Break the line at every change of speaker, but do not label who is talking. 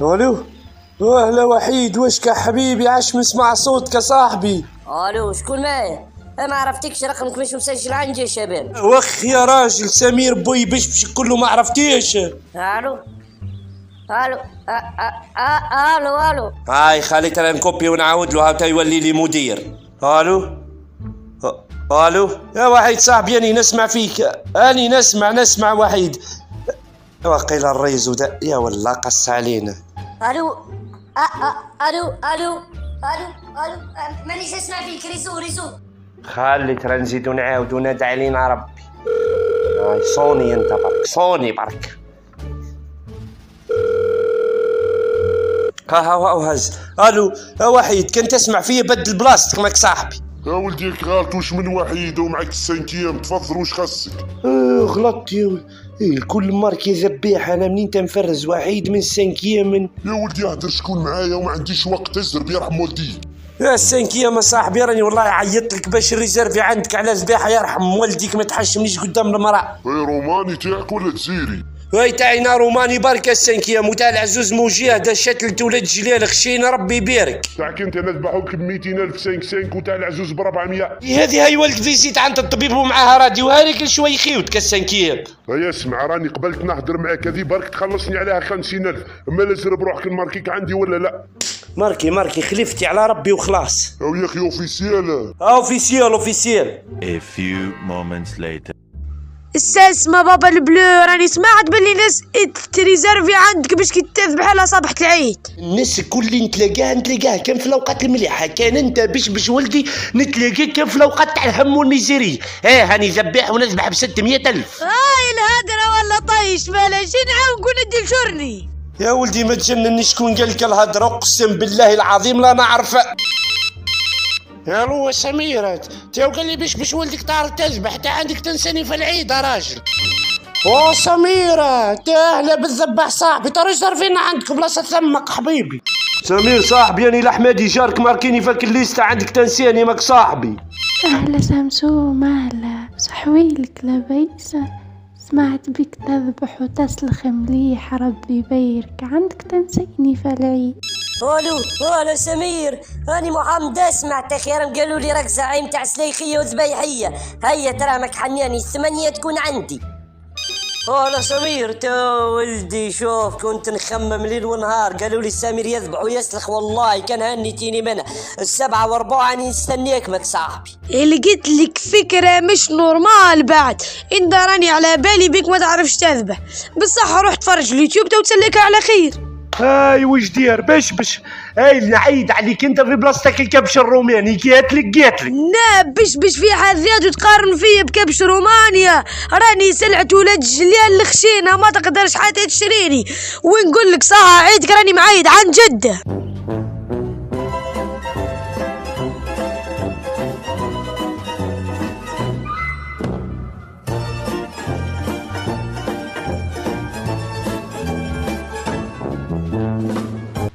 الو، اهلا وحيد، وشك حبيبي؟ عاش نسمع صوتك صاحبي.
الو، شكون معايا؟ ما عرفتكش، رقمك مش مسجل عندي يا شباب.
وخ يا راجل، سمير بوي بشبش كله ما عرفتيش.
الو الو الو.
هاي خليت انا نكوبي ونعاود له هاتا يولي لي مدير. الو الو يا وحيد صاحبي، اني نسمع فيك، اني نسمع وحيد. وقيل الريز ودا يا والله قص علينا.
الو الو الو الو مانيش اسمع فيك. ريزو
خلي ترى نزيدو نعاودو نادى علينا ربي. هاي صوني انت برك، صوني برك. ها وهز. الو يا وحيد، كنت تسمع فيا؟ بدل بلاصتك ماك صاحبي.
يا ولدي غلط، وش من وحيد ومعك السنكيام؟ تفضل، وش خاصك؟
غلطت يا كل ماركي ذبيح. انا منين تنفرز وحيد من السنكية من
يا ولدي اهدر شكون معايا وما عنديش وقت، ازرب يرحم والديك.
يا السنكية ما صاحبي، راني والله عيطت لك باش الريزيرفي عندك على ذبيحة. يرحم والديك ما تحشمنيش قدام المرأة.
هاي روماني تاعك ولا جزيري؟
هاي تاعنا روماني برك. السنكية متاع العزوز مجاهدة شتلت ولاد جلال خشينا ربي يبارك.
تاعك انت نذبحوك ب 200,000 سنك وتاع العزوز ب 400.
هذه هاي ولد فيزيت عند الطبيب ومعاها راديو، هاريك شوي خيوت كالسنكية.
هيا اسمع، راني قبلت نهدر معاك، هذه برك تخلصني عليها 50,000. اما لازم بروحك نماركيك عندي ولا لا؟
ماركي خلفتي على ربي وخلاص.
او يا اخي اوفيسيال.
اوفيسيال.
A few moments later.
اسمع بابا البلو، راني سمعت باللي ناس تريزيرفي عندك باش كي تذبح لها صباح العيد.
الناس كل اللي نتلاقاه كان في الاوقات المليحه. كان انت باش ولدي نتلاقيه كان في الاوقات تاع الهم والميزيري. هاني ذبح ونذبح ب 600,000.
هاي الهدرة ولا طيش مالا، شي نعاود نقول ندي لشرني.
يا ولدي ما تجنني، شكون قال لك الهدرة؟ اقسم بالله العظيم لا نعرفه. الو سميرة، تاو قال لي باش ولدك تعرف تذبح، تا عندك تنساني في العيد يا راجل. او سميرة، تا اهلا بالذبح صاحبي، ترى ايش فينا عندك بلاصة ثمك حبيبي. سمير صاحبي، اني لحمادي جارك ماركيني فك الليسته، عندك تنساني ماك صاحبي.
أهلا سمسوم، أهلا صحويلك لبيسة، سمعت بك تذبح وتسلخ مليح، ربي يبارك. عندك تنسيني في العيد.
الو سمير، هاني محمد. اسمع تخيرا قالوا لي راك زعيم تاع سليخيه وذبيحيه. هيا ترى ماك حناني الثمانية تكون عندي. هلا سمير، تا ولدي شوف، كنت نخمم ليل ونهار. قالوا لي سمير يذبح ويسلخ، والله كان هنيتيني منها. 7 و4 اني نستنيك ماك صاحبي.
لقيت لك فكرة مش نورمال بعد. انت راني على بالي بك ما تعرفش تذبح، بصح روح تفرج اليوتيوب تو تسلك على خير.
هاي وش دير باش هاي نعيد عليك انت في بلاصتك الكبش الروماني. جاتلك
لا بش في حذيات وتقارن فيا بكبش رومانيا. راني سلعة ولاد جليال الخشينة، ما تقدرش حتى تشريني. ونقول لك صح عيدك راني معايد عن جدة.